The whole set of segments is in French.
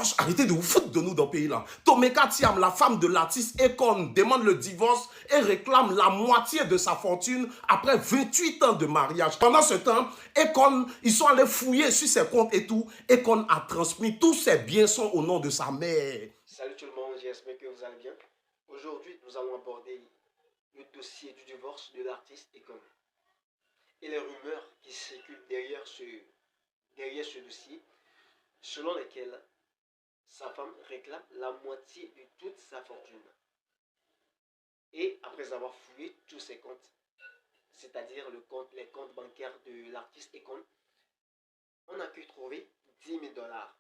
Flash, arrêtez de vous foutre de nous dans le pays là. Tomeka Thiam, la femme de l'artiste Akon, demande le divorce et réclame la moitié de sa fortune après 28 ans de mariage. Pendant ce temps, Akon, ils sont allés fouiller sur ses comptes et tout. Akon a transmis tous ses biens sont au nom de sa mère. Salut tout le monde, j'espère que vous allez bien. Aujourd'hui, nous allons aborder le dossier du divorce de l'artiste Akon et les rumeurs qui circulent derrière ce dossier, selon lesquelles sa femme réclame la moitié de toute sa fortune. Et après avoir fouillé tous ses comptes, c'est-à-dire les comptes bancaires de l'artiste Akon, on n'a pu trouver 10 000 dollars.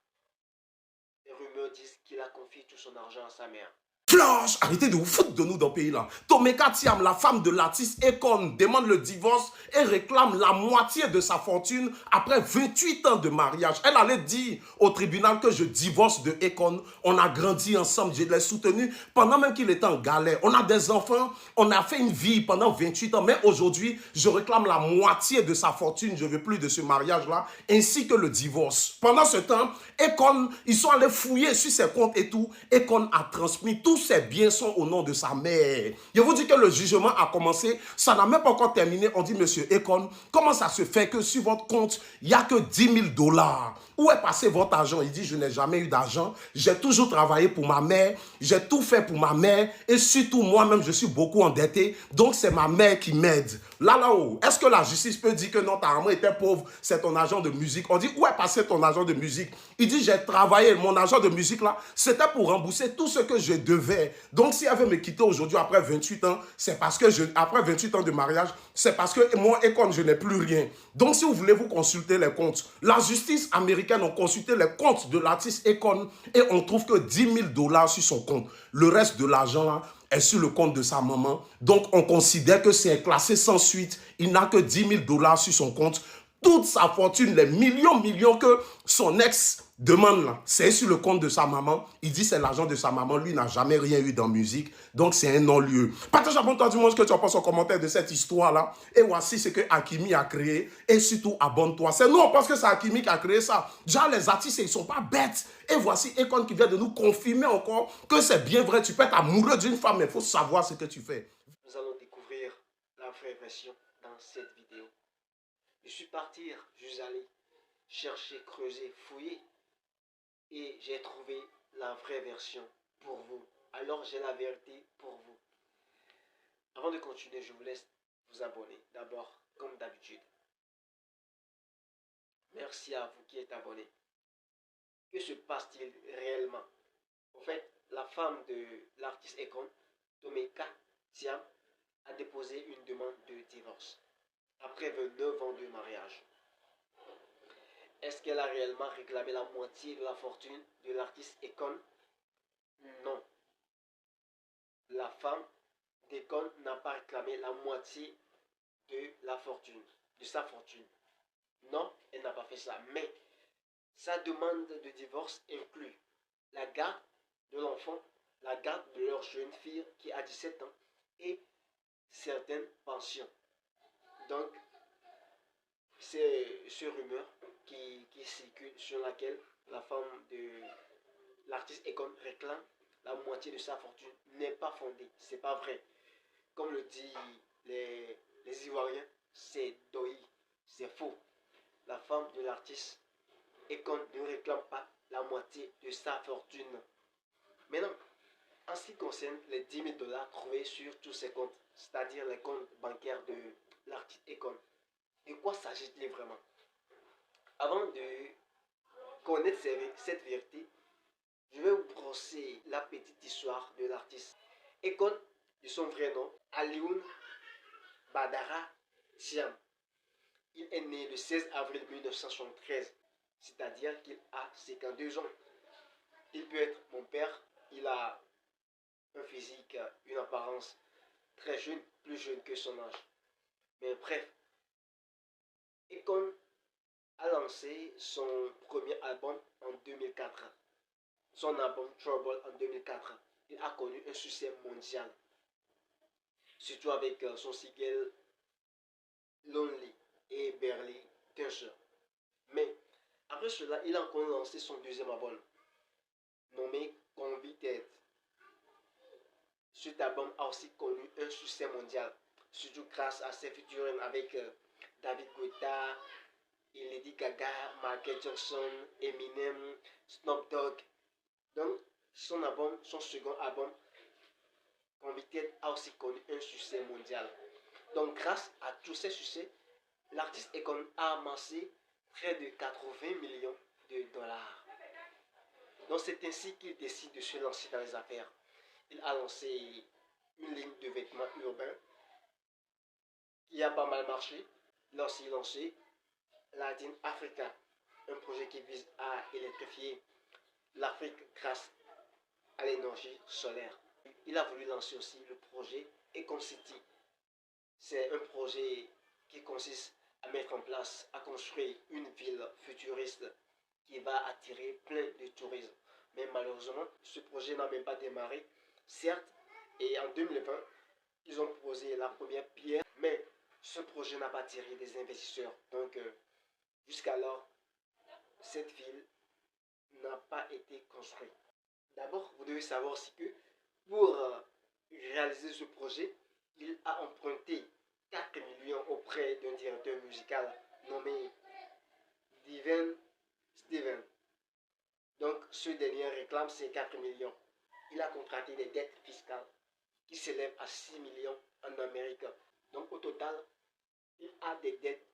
Les rumeurs disent qu'il a confié tout son argent à sa mère. Flash, arrêtez de vous foutre de nous dans le pays là. Tomeka Thiam, la femme de l'artiste Akon, demande le divorce et réclame la moitié de sa fortune après 28 ans de mariage. Elle allait dire au tribunal que je divorce de Akon. On a grandi ensemble, je l'ai soutenu pendant même qu'il était en galère. On a des enfants, on a fait une vie pendant 28 ans. Mais aujourd'hui, je réclame la moitié de sa fortune. Je ne veux plus de ce mariage-là, ainsi que le divorce. Pendant ce temps, Akon, ils sont allés fouiller sur ses comptes et tout. Akon a transmis tous ses biens sont au nom de sa mère. Je vous dis que le jugement a commencé, ça n'a même pas encore terminé. On dit, monsieur Akon, comment ça se fait que sur votre compte, il n'y a que 10 000 dollars? Où est passé votre argent? Il dit, je n'ai jamais eu d'argent. J'ai toujours travaillé pour ma mère. J'ai tout fait pour ma mère. Et surtout, moi-même, je suis beaucoup endetté. Donc, c'est ma mère qui m'aide. Là-haut, est-ce que la justice peut dire que non, ta maman était pauvre, c'est ton argent de musique? On dit, où est passé ton argent de musique? Il dit, j'ai travaillé. Mon argent de musique, là, c'était pour rembourser tout ce que je devais. Donc, si elle veut me quitter aujourd'hui après 28 ans, c'est parce que après 28 ans de mariage, c'est parce que moi, Akon, je n'ai plus rien. Donc, si vous voulez vous consulter les comptes, la justice américaine a consulté les comptes de l'artiste Akon et on trouve que 10 000 dollars sur son compte. Le reste de l'argent, là, est sur le compte de sa maman. Donc, on considère que c'est classé sans suite. Il n'a que 10 000 dollars sur son compte. Toute sa fortune, les millions que son ex demande là, c'est sur le compte de sa maman. Il dit c'est l'argent de sa maman. Lui n'a jamais rien eu dans la musique. Donc c'est un non-lieu. Partage abonne-toi, dis-moi ce que tu en penses en commentaire de cette histoire-là. Et voici ce que Hakimi a créé. Et surtout, abonne-toi. C'est nous, on pense que c'est Hakimi qui a créé ça. Déjà, les artistes, ils ne sont pas bêtes. Et voici Akon qui vient de nous confirmer encore que c'est bien vrai. Tu peux être amoureux d'une femme, mais il faut savoir ce que tu fais. Nous allons découvrir la vraie version dans cette vidéo. Je suis parti, je suis allé chercher, creuser, fouiller et j'ai trouvé la vraie version pour vous. Alors j'ai la vérité pour vous. Avant de continuer, je vous laisse vous abonner. D'abord, comme d'habitude. Merci à vous qui êtes abonnés. Que se passe-t-il réellement? En fait, la femme de l'artiste Akon, Tomeka Thiam, a déposé une demande de divorce après 29 ans de mariage. Est-ce qu'elle a réellement réclamé la moitié de la fortune de l'artiste Akon? Non. La femme d'Akon n'a pas réclamé la moitié de la fortune, de sa fortune. Non, elle n'a pas fait ça. Mais sa demande de divorce inclut la garde de l'enfant, la garde de leur jeune fille qui a 17 ans et certaines pensions. Donc, c'est ce rumeur qui circule sur laquelle la femme de l'artiste Akon réclame la moitié de sa fortune n'est pas fondée. C'est pas vrai. Comme le disent les Ivoiriens, c'est doi, c'est faux. La femme de l'artiste Akon ne réclame pas la moitié de sa fortune. Maintenant, en ce qui concerne les 10 000 dollars trouvés sur tous ses comptes, c'est-à-dire les comptes bancaires de l'artiste Akon, de quoi s'agit-il vraiment? Avant de connaître cette vérité, je vais vous brosser la petite histoire de l'artiste. Akon, de son vrai nom, Alioune Badara Thiam. Il est né le 16 avril 1973, c'est-à-dire qu'il a 52 ans. Il peut être mon père, il a un physique, une apparence très jeune, plus jeune que son âge. Mais bref, Akon a lancé son premier album en 2004. Son album Trouble en 2004. Il a connu un succès mondial. Surtout avec son single Lonely et Barely Toucher. Mais après cela, il a encore lancé son deuxième album. cet album a aussi connu un succès mondial, surtout grâce à ses featuring avec David Guetta, Lady Gaga, Michael Jackson, Eminem, Snoop Dogg. Donc, son second album, Convicted, a aussi connu un succès mondial. Donc, grâce à tous ces succès, l'artiste Akon a amassé près de 80 millions de dollars. Donc, c'est ainsi qu'il décide de se lancer dans les affaires. Il a lancé une ligne de vêtements urbains qui a pas mal marché. Il a aussi lancé Latin Africa, un projet qui vise à électrifier l'Afrique grâce à l'énergie solaire. Il a voulu lancer aussi le projet Akon City. C'est un projet qui consiste à mettre en place, à construire une ville futuriste qui va attirer plein de touristes. Mais malheureusement, ce projet n'a même pas démarré. Certes, et en 2020, ils ont posé la première pierre, mais ce projet n'a pas attiré des investisseurs. Donc, jusqu'alors, cette ville n'a pas été construite. D'abord, vous devez savoir aussi que pour réaliser ce projet, il a emprunté 4 millions auprès d'un directeur musical nommé Steven. Donc, ce dernier réclame ses 4 millions. Il a contracté des dettes fiscales qui s'élèvent à 6 millions en Amérique. Donc, au total, il a des dettes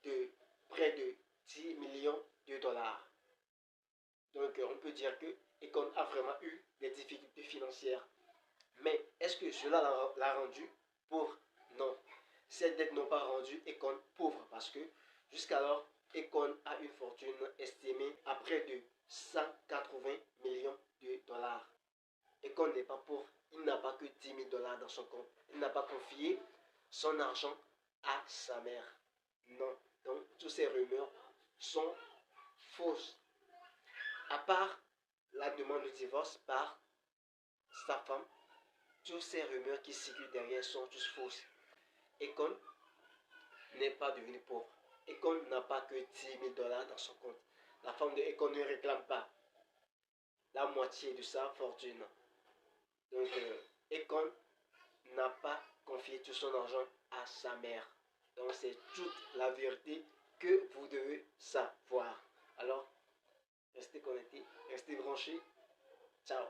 de près de 10 millions de dollars. Donc, on peut dire que Akon a vraiment eu des difficultés financières. Mais est-ce que cela l'a rendu pauvre? Non. Ces dettes n'ont pas rendu Akon pauvre parce que jusqu'alors, Akon a une fortune estimée à près de 180 millions de dollars. Akon n'est pas pauvre, il n'a pas que 10 000 dollars dans son compte. Il n'a pas confié son argent à sa mère. Non. Donc, toutes ces rumeurs sont fausses. À part la demande de divorce par sa femme, toutes ces rumeurs qui circulent derrière sont tous fausses. Akon n'est pas devenu pauvre. Akon n'a pas que 10 000 dollars dans son compte. La femme de Akon ne réclame pas la moitié de sa fortune. Donc, Akon n'a pas confié tout son argent à sa mère. Donc, c'est toute la vérité que vous devez savoir. Alors, restez connectés, restez branchés. Ciao.